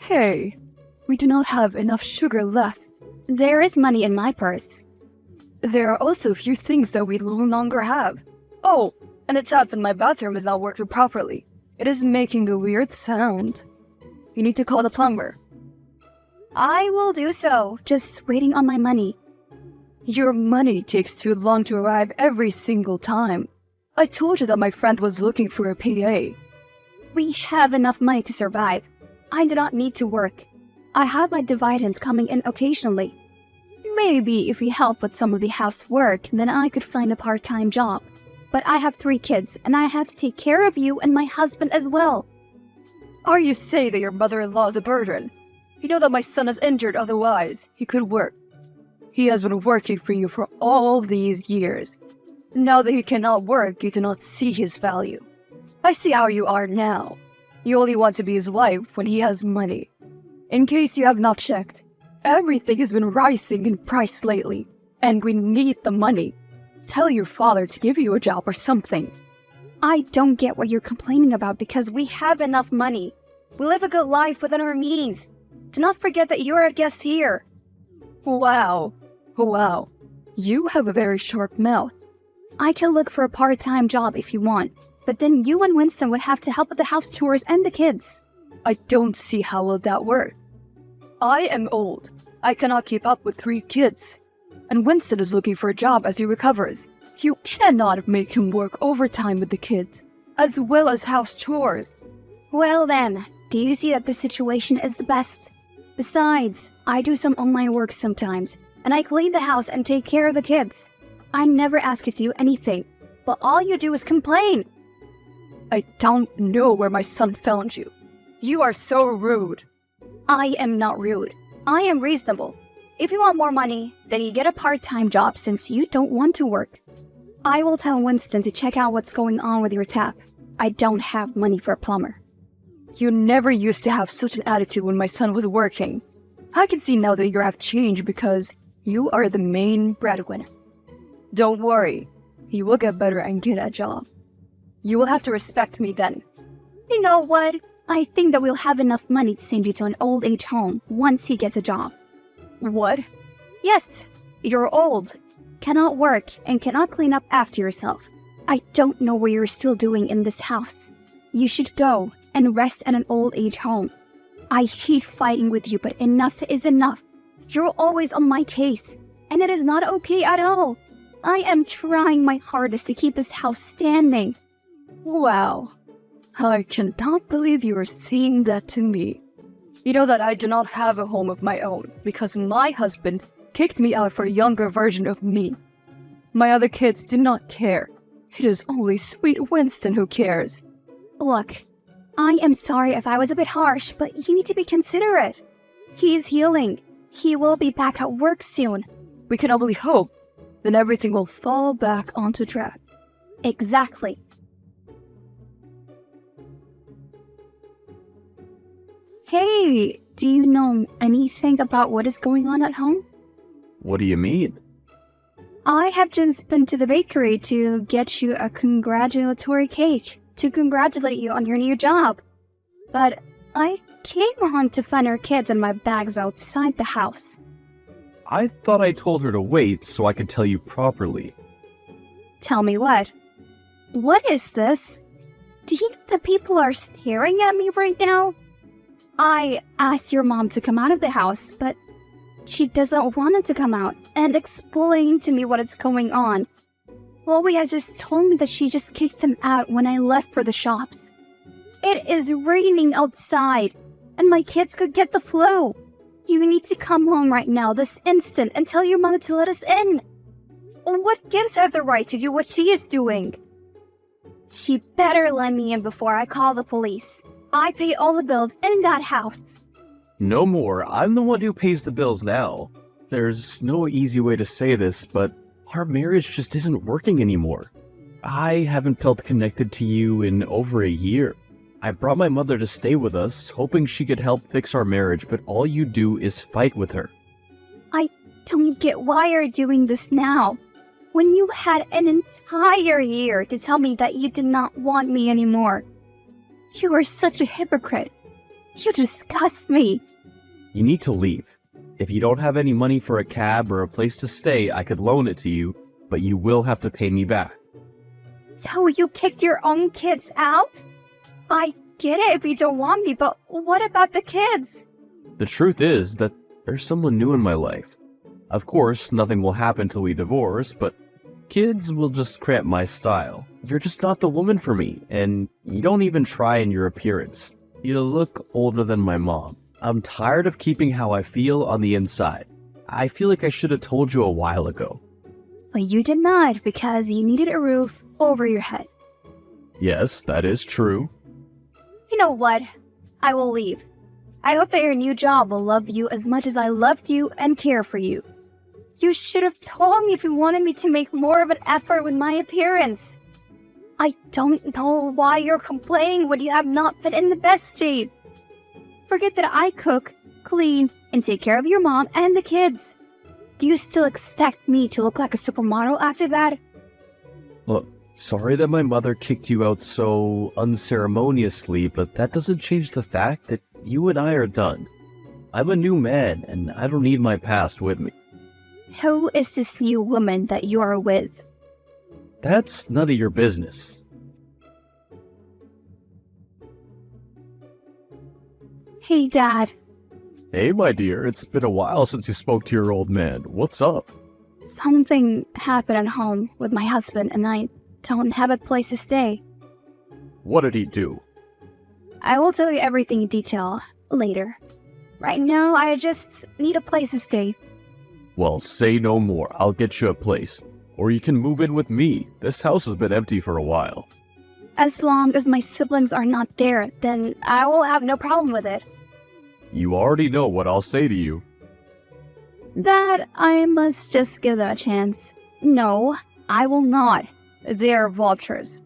Hey, we do not have enough sugar left. There is money in my purse. There are also a few things that we no longer have. Oh, and the tap in my bathroom is not working properly. It is making a weird sound. You need to call the plumber. I will do so, just waiting on my money. Your money takes too long to arrive every single time. I told you that my friend was looking for a PA. We have enough money to survive. I do not need to work. I have my dividends coming in occasionally. Maybe if we help with some of the housework, then I could find a part-time job. But I have 3 kids, and I have to take care of you and my husband as well. Are you saying that your mother-in-law is a burden? You know that my son is injured, otherwise he could work. He has been working for you for all these years. Now that he cannot work, you do not see his value. I see how you are now. You only want to be his wife when he has money. In case you have not checked, everything has been rising in price lately, and we need the money. Tell your father to give you a job or something. I don't get what you're complaining about because we have enough money. We live a good life within our means. Do not forget that you're a guest here. Wow. You have a very sharp mouth. I can look for a part-time job if you want, but then you and Winston would have to help with the house chores and the kids. I don't see how will that work. I am old. I cannot keep up with 3 kids. And Winston is looking for a job as he recovers. You cannot make him work overtime with the kids, as well as house chores. Well then, do you see that the situation is the best? Besides, I do some online work sometimes, and I clean the house and take care of the kids. I never ask you to do anything, but all you do is complain. I don't know where my son found you. You are so rude. I am not rude. I am reasonable. If you want more money, then you get a part-time job since you don't want to work. I will tell Winston to check out what's going on with your tap. I don't have money for a plumber. You never used to have such an attitude when my son was working. I can see now that you have changed because you are the main breadwinner. Don't worry, he will get better and get a job. You will have to respect me then. You know what? I think that we'll have enough money to send you to an old age home once he gets a job. What? Yes, you're old, cannot work, and cannot clean up after yourself. I don't know what you're still doing in this house. You should go and rest at an old age home. I hate fighting with you, but enough is enough. You're always on my case, and it is not okay at all. I am trying my hardest to keep this house standing. Wow. I cannot believe you are saying that to me. You know that I do not have a home of my own because my husband kicked me out for a younger version of me. My other kids do not care. It is only sweet Winston who cares. Look, I am sorry if I was a bit harsh, but you need to be considerate. He's healing. He will be back at work soon. We can only hope. Then everything will fall back onto track. Exactly. Hey, do you know anything about what is going on at home? What do you mean? I have just been to the bakery to get you a congratulatory cake to congratulate you on your new job. But I came home to find our kids and my bags outside the house. I thought I told her to wait so I could tell you properly. Tell me what? What is this? Do you know that people are staring at me right now? I asked your mom to come out of the house, but she doesn't want to come out and explain to me what is going on. Chloe has just told me that she just kicked them out when I left for the shops. It is raining outside, and my kids could get the flu. You need to come home right now, this instant, and tell your mother to let us in. What gives her the right to do what she is doing? She better let me in before I call the police. I pay all the bills in that house. No more. I'm the one who pays the bills now. There's no easy way to say this, but our marriage just isn't working anymore. I haven't felt connected to you in over a year. I brought my mother to stay with us, hoping she could help fix our marriage, but all you do is fight with her. I don't get why you're doing this now, when you had an entire year to tell me that you did not want me anymore. You are such a hypocrite. You disgust me. You need to leave. If you don't have any money for a cab or a place to stay, I could loan it to you, but you will have to pay me back. So you kicked your own kids out? I get it if you don't want me, but what about the kids? The truth is that there's someone new in my life. Of course, nothing will happen till we divorce, but kids will just cramp my style. You're just not the woman for me, and you don't even try in your appearance. You look older than my mom. I'm tired of keeping how I feel on the inside. I feel like I should have told you a while ago. But you did not because you needed a roof over your head. Yes, that is true. You know what? I will leave. I hope that your new job will love you as much as I loved you and care for you. You should have told me if you wanted me to make more of an effort with my appearance. I don't know why you're complaining when you have not been in the best shape. Forget that I cook, clean, and take care of your mom and the kids. Do you still expect me to look like a supermodel after that? Look, sorry that my mother kicked you out so unceremoniously, but that doesn't change the fact that you and I are done. I'm a new man, and I don't need my past with me. Who is this new woman that you are with? That's none of your business. Hey, Dad. Hey, my dear, it's been a while since you spoke to your old man. What's up? Something happened at home with my husband and I don't have a place to stay. What did he do? I will tell you everything in detail later. Right now, I just need a place to stay. Well, say no more. I'll get you a place. Or you can move in with me. This house has been empty for a while. As long as my siblings are not there, then I will have no problem with it. You already know what I'll say to you. That I must just give them a chance. No, I will not. They're vultures.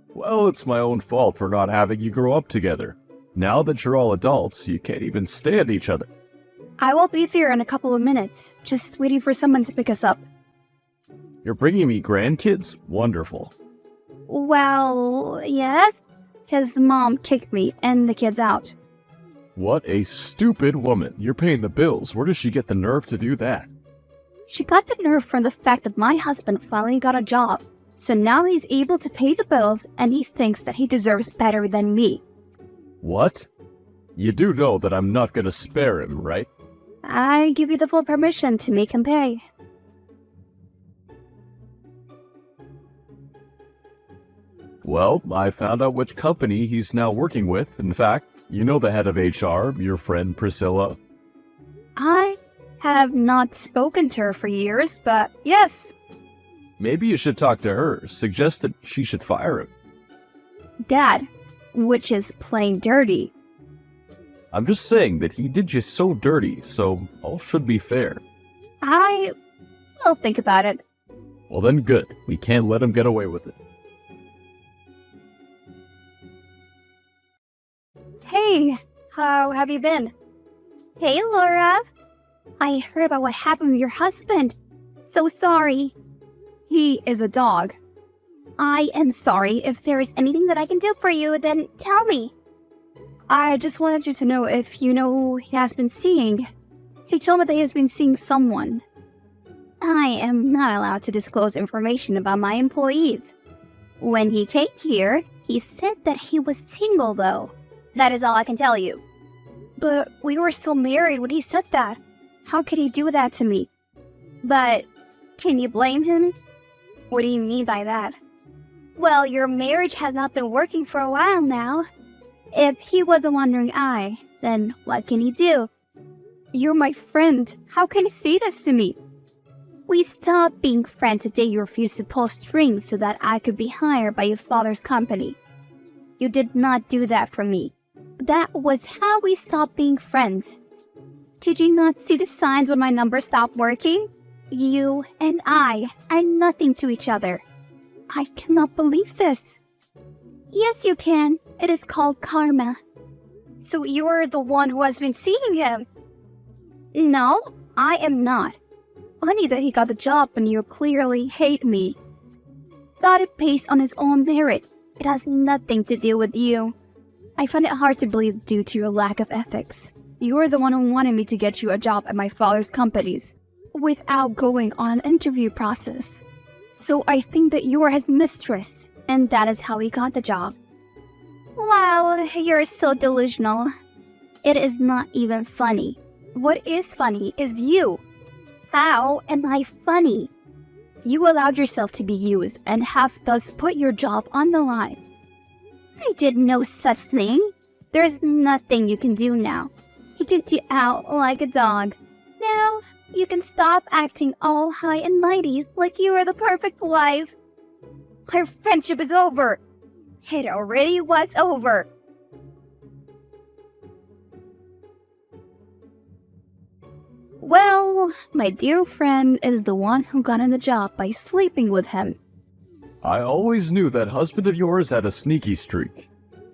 Well, it's my own fault for not having you grow up together. Now that you're all adults, you can't even stand each other. I will be there in a couple of minutes, just waiting for someone to pick us up. You're bringing me grandkids? Wonderful. Well, yes. His mom kicked me and the kids out. What a stupid woman. You're paying the bills. Where does she get the nerve to do that? She got the nerve from the fact that my husband finally got a job. So now he's able to pay the bills and he thinks that he deserves better than me. What? You do know that I'm not gonna spare him, right? I give you the full permission to make him pay. Well, I found out which company he's now working with. In fact, you know the head of HR, your friend Priscilla. I have not spoken to her for years, but yes. Maybe you should talk to her. Suggest that she should fire him. Dad, which is plain dirty. I'm just saying that he did you so dirty, so all should be fair. I will think about it. Well then good. We can't let him get away with it. Hey, how have you been? Hey, Laura. I heard about what happened with your husband. So sorry. He is a dog. I am sorry. If there is anything that I can do for you, then tell me. I just wanted you to know if you know who he has been seeing. He told me that he has been seeing someone. I am not allowed to disclose information about my employees. When he came here, he said that he was single, though. That is all I can tell you. But we were still married when he said that. How could he do that to me? But can you blame him? What do you mean by that? Well, your marriage has not been working for a while now. If he was a wandering eye, then what can he do? You're my friend. How can you say this to me? We stopped being friends the day you refused to pull strings so that I could be hired by your father's company. You did not do that for me. That was how we stopped being friends. Did you not see the signs when my number stopped working? You and I are nothing to each other. I cannot believe this. Yes, you can. It is called karma. So you're the one who has been seeing him? No, I am not. Funny that he got the job and you clearly hate me. Got it based on his own merit. It has nothing to do with you. I find it hard to believe due to your lack of ethics. You are the one who wanted me to get you a job at my father's companies without going on an interview process. So I think that you are his mistress, and that is how he got the job. Wow, you're so delusional. It is not even funny. What is funny is you. How am I funny? You allowed yourself to be used and have thus put your job on the line. I did no such thing. There's nothing you can do now. He kicked you out like a dog. Now, you can stop acting all high and mighty like you are the perfect wife. Our friendship is over. It already was over. Well, my dear friend is the one who got in the job by sleeping with him. I always knew that husband of yours had a sneaky streak.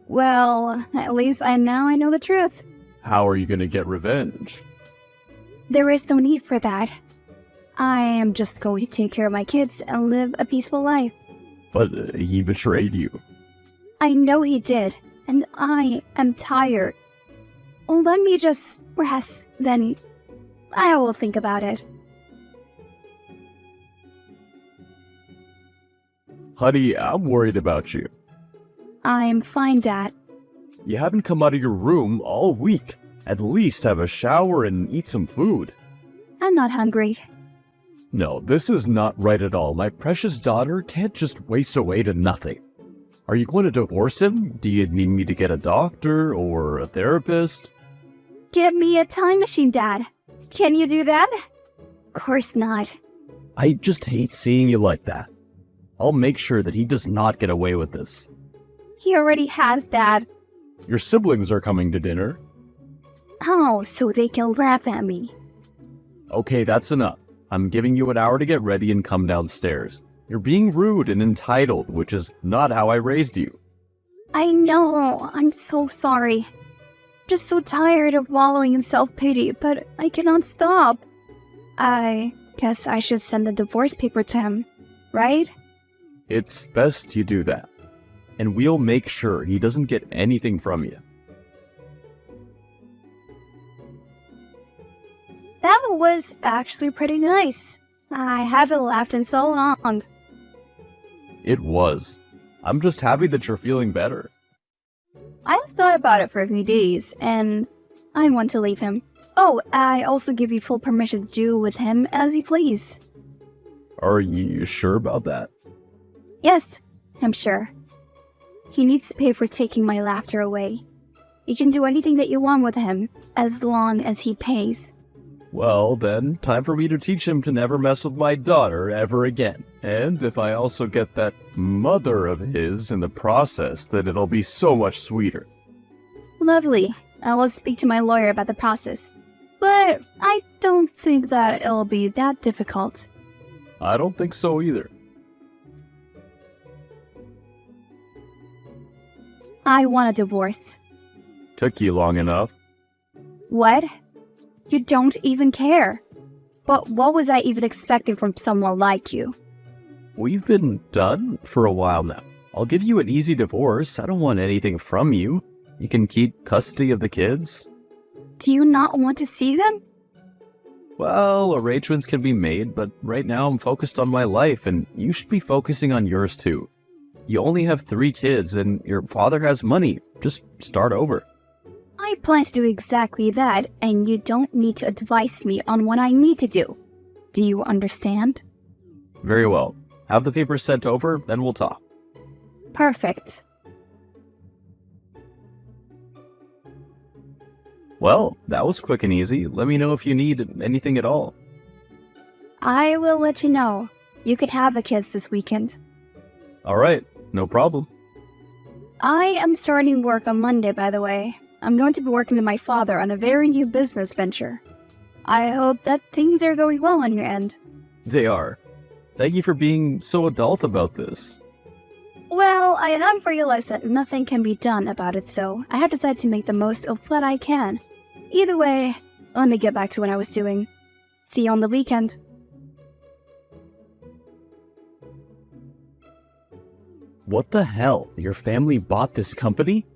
Well, at least I know the truth. How are you gonna get revenge? There is no need for that. I am just going to take care of my kids and live a peaceful life. But he betrayed you. I know he did, and I am tired. Let me just rest, then I will think about it. Honey, I'm worried about you. I am fine, Dad. You haven't come out of your room all week. At least have a shower and eat some food. I'm not hungry. No, this is not right at all. My precious daughter can't just waste away to nothing. Are you going to divorce him? Do you need me to get a doctor or a therapist? Give me a time machine, Dad. Can you do that? Of course not. I just hate seeing you like that. I'll make sure that he does not get away with this. He already has, Dad. Your siblings are coming to dinner. Oh, so they can laugh at me. Okay, that's enough. I'm giving you an hour to get ready and come downstairs. You're being rude and entitled, which is not how I raised you. I know. I'm so sorry. Just so tired of wallowing in self-pity, but I cannot stop. I guess I should send the divorce paper to him, right? It's best you do that. And we'll make sure he doesn't get anything from you. That was actually pretty nice. I haven't laughed in so long. It was. I'm just happy that you're feeling better. I've thought about it for a few days, and I want to leave him. Oh, I also give you full permission to do with him as you please. Are you sure about that? Yes, I'm sure. He needs to pay for taking my laughter away. You can do anything that you want with him, as long as he pays. Well, then, time for me to teach him to never mess with my daughter ever again. And if I also get that mother of his in the process, then it'll be so much sweeter. Lovely. I will speak to my lawyer about the process. But I don't think that it'll be that difficult. I don't think so either. I want a divorce. Took you long enough. What? You don't even care. But what was I even expecting from someone like you? We've been done for a while now. I'll give you an easy divorce. I don't want anything from you. You can keep custody of the kids. Do you not want to see them? Well, arrangements can be made, but right now I'm focused on my life, and you should be focusing on yours too. You only have 3 kids, and your father has money. Just start over. I plan to do exactly that, and you don't need to advise me on what I need to do. Do you understand? Very well. Have the papers sent over, then we'll talk. Perfect. Well, that was quick and easy. Let me know if you need anything at all. I will let you know. You can have the kids this weekend. All right, no problem. I am starting work on Monday, by the way. I'm going to be working with my father on a very new business venture. I hope that things are going well on your end. They are. Thank you for being so adult about this. Well, I have realized that nothing can be done about it, so I have decided to make the most of what I can. Either way, let me get back to what I was doing. See you on the weekend. What the hell? Your family bought this company?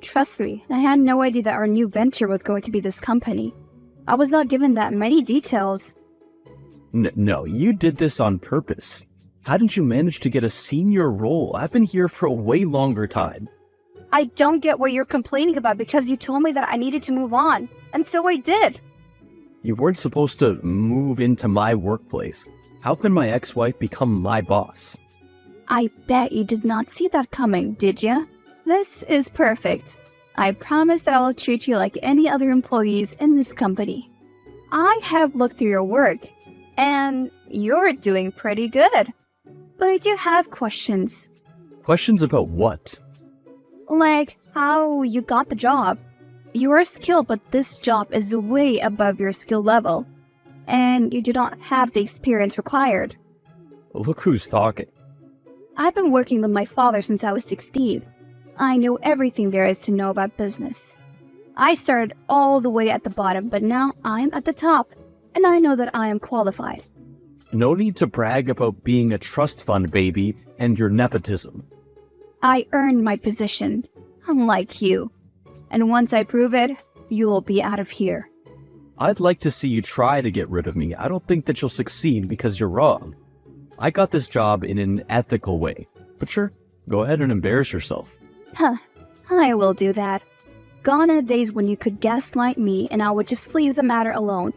Trust me, I had no idea that our new venture was going to be this company. I was not given that many details. No, you did this on purpose. How did you manage to get a senior role? I've been here for a way longer time. I don't get what you're complaining about because you told me that I needed to move on, and so I did. You weren't supposed to move into my workplace. How can my ex-wife become my boss? I bet you did not see that coming, did ya? This is perfect. I promise that I will treat you like any other employees in this company. I have looked through your work, and you're doing pretty good. But I do have questions. Questions about what? Like how you got the job. You are skilled, but this job is way above your skill level, and you do not have the experience required. Look who's talking. I've been working with my father since I was 16. I know everything there is to know about business. I started all the way at the bottom, but now I'm at the top, and I know that I am qualified. No need to brag about being a trust fund baby and your nepotism. I earned my position, unlike you. And once I prove it, you will be out of here. I'd like to see you try to get rid of me. I don't think that you'll succeed because you're wrong. I got this job in an ethical way. But sure, go ahead and embarrass yourself. I will do that. Gone are the days when you could gaslight me and I would just leave the matter alone.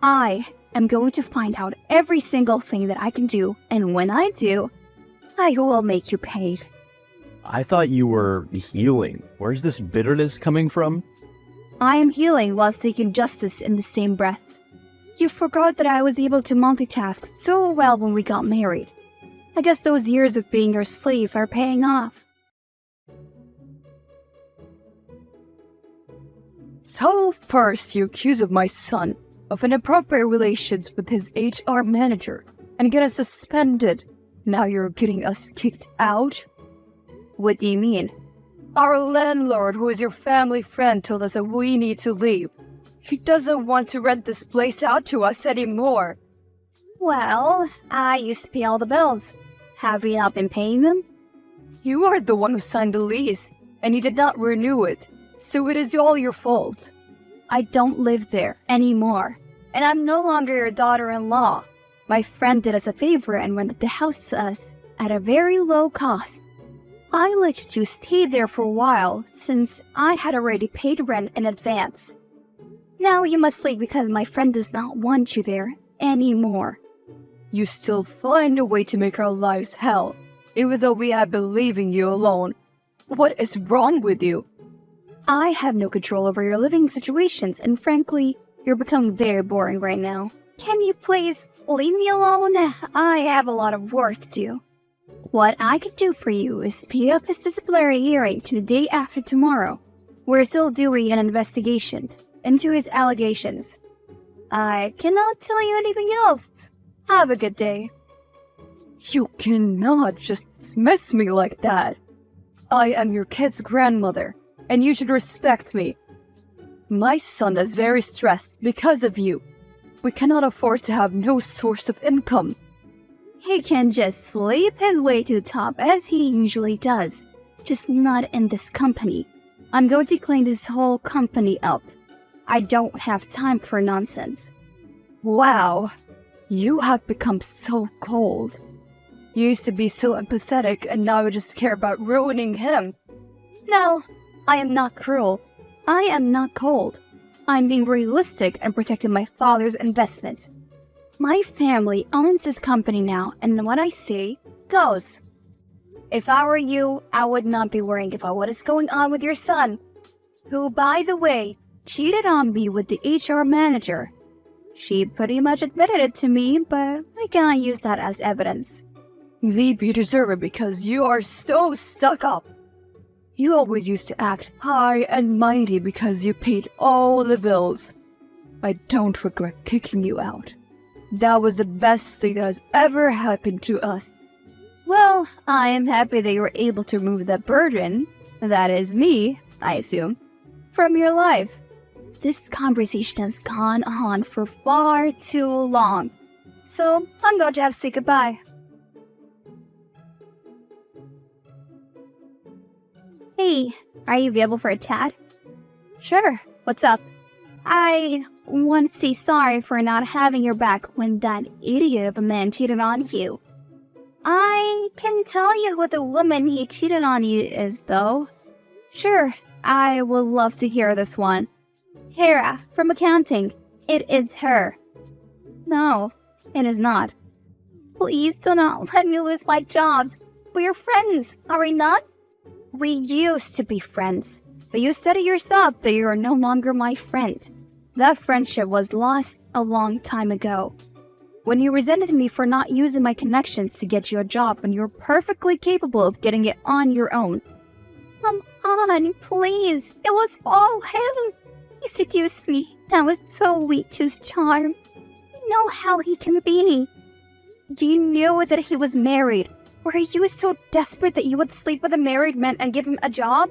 I am going to find out every single thing that I can do, and when I do, I will make you pay. I thought you were healing. Where's this bitterness coming from? I am healing while seeking justice in the same breath. You forgot that I was able to multitask so well when we got married. I guess those years of being your slave are paying off. So first you accuse of my son of inappropriate relations with his HR manager and get us suspended. Now you're getting us kicked out? What do you mean? Our landlord, who is your family friend, told us that we need to leave. He doesn't want to rent this place out to us anymore. Well, I used to pay all the bills. Have you not been paying them? You are the one who signed the lease, and you did not renew it, so it is all your fault. I don't live there anymore, and I'm no longer your daughter-in-law. My friend did us a favor and rented the house to us at a very low cost. I let you to stay there for a while since I had already paid rent in advance. Now you must leave because my friend does not want you there anymore. You still find a way to make our lives hell, even though we have been leaving you alone. What is wrong with you? I have no control over your living situations, and frankly, you're becoming very boring right now. Can you please leave me alone? I have a lot of work to do. What I could do for you is speed up his disciplinary hearing to the day after tomorrow. We're still doing an investigation into his allegations. I cannot tell you anything else. Have a good day. You cannot just dismiss me like that. I am your kid's grandmother, and you should respect me. My son is very stressed because of you. We cannot afford to have no source of income. He can just sleep his way to the top as he usually does, just not in this company. I'm going to clean this whole company up. I don't have time for nonsense. Wow, you have become so cold. You used to be so empathetic, and now you just care about ruining him. No, I am not cruel. I am not cold. I'm being realistic and protecting my father's investment. My family owns this company now, and what I say goes. If I were you, I would not be worrying about what is going on with your son, who, by the way, cheated on me with the HR manager. She pretty much admitted it to me, but I cannot use that as evidence. Leap, you deserve it because you are so stuck up. You always used to act high and mighty because you paid all the bills. I don't regret kicking you out. That was the best thing that has ever happened to us. Well, I am happy that you were able to remove that burden, that is me, I assume, from your life. This conversation has gone on for far too long, so I'm going to have to say goodbye. Hey, are you available for a chat? Sure, what's up? I want to say sorry for not having your back when that idiot of a man cheated on you. I can tell you who the woman he cheated on you is, though. Sure, I would love to hear this one. Hera, from accounting. It is her. No, it is not. Please do not let me lose my jobs. We're friends, are we not? We used to be friends, but you said it yourself that you are no longer my friend. That friendship was lost a long time ago. When you resented me for not using my connections to get you a job when you're perfectly capable of getting it on your own. Come on, please. It was all him. He seduced me. I was so weak to his charm. You know how he can be. You knew that he was married. Were you so desperate that you would sleep with a married man and give him a job?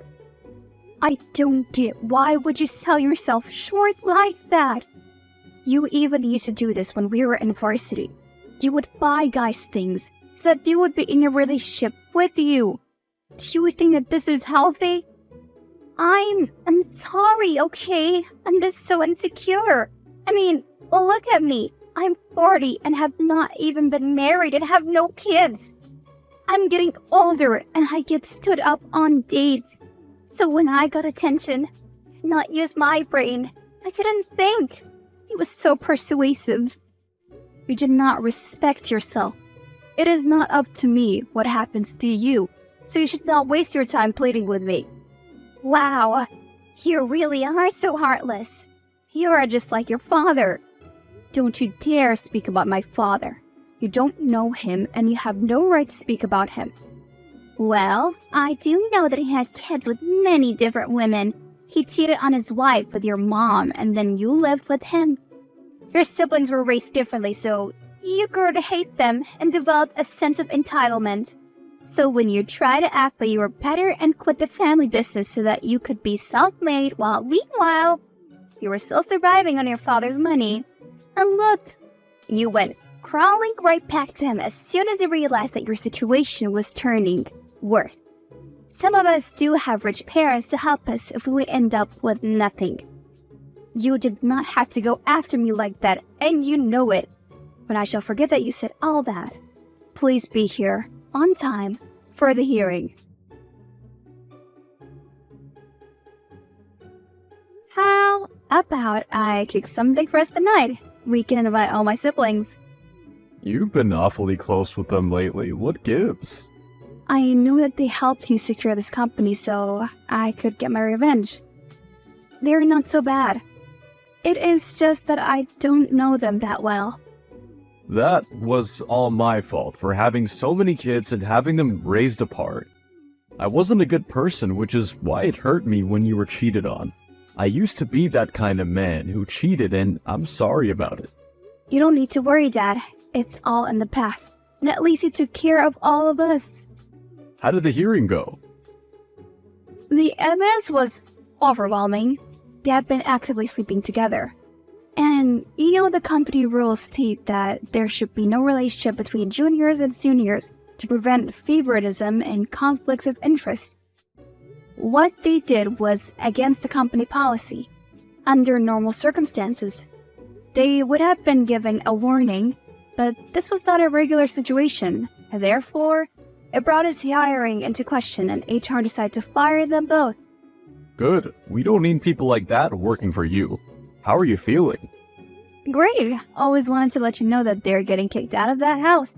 I don't get why would you sell yourself short like that? You even used to do this when we were in varsity. You would buy guys things so that they would be in a relationship with you. Do you think that this is healthy? I'm sorry, okay? I'm just so insecure. I mean, look at me. I'm 40 and have not even been married and have no kids. I'm getting older and I get stood up on dates. So when I got attention, not use my brain, I didn't think. He was so persuasive. You did not respect yourself. It is not up to me what happens to you, so you should not waste your time pleading with me. Wow, you really are so heartless. You are just like your father. Don't you dare speak about my father. You don't know him and you have no right to speak about him. Well, I do know that he had kids with many different women. He cheated on his wife with your mom and then you lived with him. Your siblings were raised differently, so you grew to hate them and developed a sense of entitlement. So when you try to act like you were better and quit the family business so that you could be self-made while meanwhile, you were still surviving on your father's money. And look, you went crawling right back to him as soon as you realized that your situation was turning worse. Some of us do have rich parents to help us if we end up with nothing. You did not have to go after me like that, and you know it. But I shall forget that you said all that. Please be here, on time, for the hearing. How about I kick something for us tonight? We can invite all my siblings. You've been awfully close with them lately. What gives? I knew that they helped you secure this company so I could get my revenge. They're not so bad. It is just that I don't know them that well. That was all my fault for having so many kids and having them raised apart. I wasn't a good person, which is why it hurt me when you were cheated on. I used to be that kind of man who cheated and I'm sorry about it. You don't need to worry, Dad. It's all in the past. And at least you took care of all of us. How did the hearing go? The evidence was overwhelming. They had been actively sleeping together. And you know the company rules state that there should be no relationship between juniors and seniors to prevent favoritism and conflicts of interest. What they did was against the company policy. Under normal circumstances, they would have been given a warning, but this was not a regular situation. Therefore, it brought his hiring into question and HR decided to fire them both. Good. We don't need people like that working for you. How are you feeling? Great. Always wanted to let you know that they're getting kicked out of that house.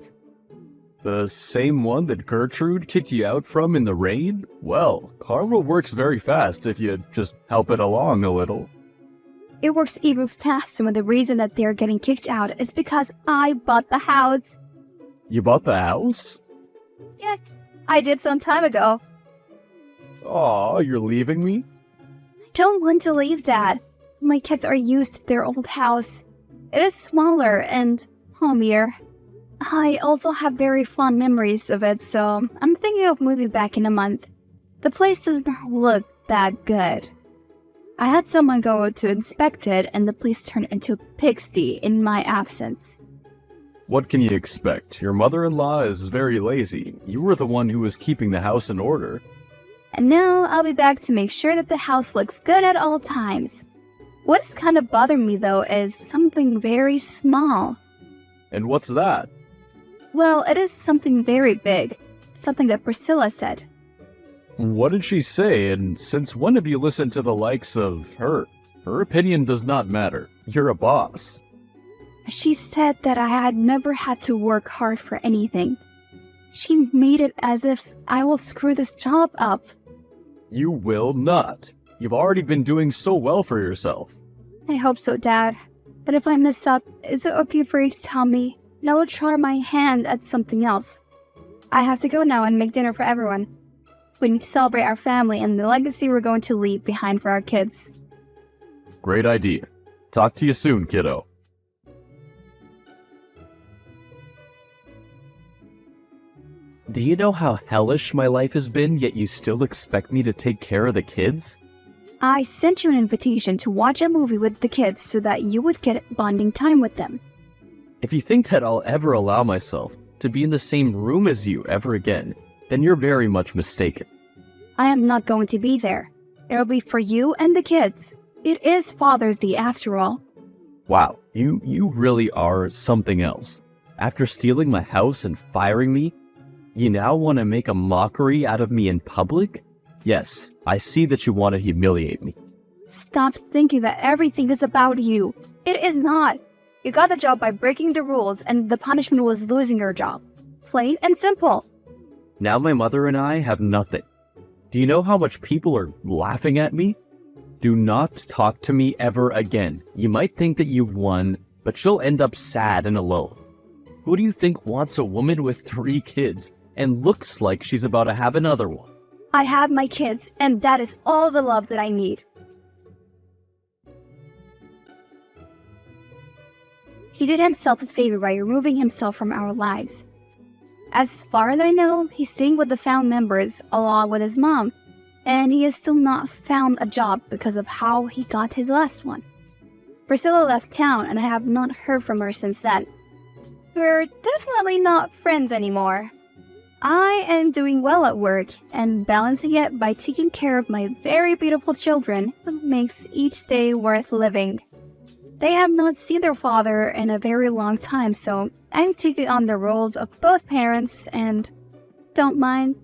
The same one that Gertrude kicked you out from in the rain? Well, karma works very fast if you just help it along a little. It works even faster when the reason that they're getting kicked out is because I bought the house. You bought the house? Yes, I did some time ago. Aw, you're leaving me? I don't want to leave, Dad. My kids are used to their old house. It is smaller and homier. I also have very fond memories of it, so I'm thinking of moving back in a month. The place does not look that good. I had someone go to inspect it, and the place turned into a pigsty in my absence. What can you expect? Your mother-in-law is very lazy. You were the one who was keeping the house in order. And now I'll be back to make sure that the house looks good at all times. What's kind of bothering me though is something very small. And what's that? Well, it is something very big. Something that Priscilla said. What did she say, and since when have you listened to the likes of her? Her opinion does not matter. You're a boss. She said that I had never had to work hard for anything. She made it as if I will screw this job up. You will not. You've already been doing so well for yourself. I hope so, Dad. But if I mess up, is it okay for you to tell me? And I will try my hand at something else. I have to go now and make dinner for everyone. We need to celebrate our family and the legacy we're going to leave behind for our kids. Great idea. Talk to you soon, kiddo. Do you know how hellish my life has been, yet you still expect me to take care of the kids? I sent you an invitation to watch a movie with the kids so that you would get bonding time with them. If you think that I'll ever allow myself to be in the same room as you ever again, then you're very much mistaken. I am not going to be there. It'll be for you and the kids. It is Father's Day after all. Wow, you really are something else. After stealing my house and firing me, you now want to make a mockery out of me in public? Yes, I see that you want to humiliate me. Stop thinking that everything is about you. It is not. You got the job by breaking the rules, and the punishment was losing your job. Plain and simple. Now my mother and I have nothing. Do you know how much people are laughing at me? Do not talk to me ever again. You might think that you've won, but you'll end up sad and alone. Who do you think wants a woman with 3 kids and looks like she's about to have another one? I have my kids, and that is all the love that I need. He did himself a favor by removing himself from our lives. As far as I know, he's staying with the family members along with his mom, and he has still not found a job because of how he got his last one. Priscilla left town, and I have not heard from her since then. We're definitely not friends anymore. I am doing well at work and balancing it by taking care of my very beautiful children, who makes each day worth living. They have not seen their father in a very long time, so I'm taking on the roles of both parents and don't mind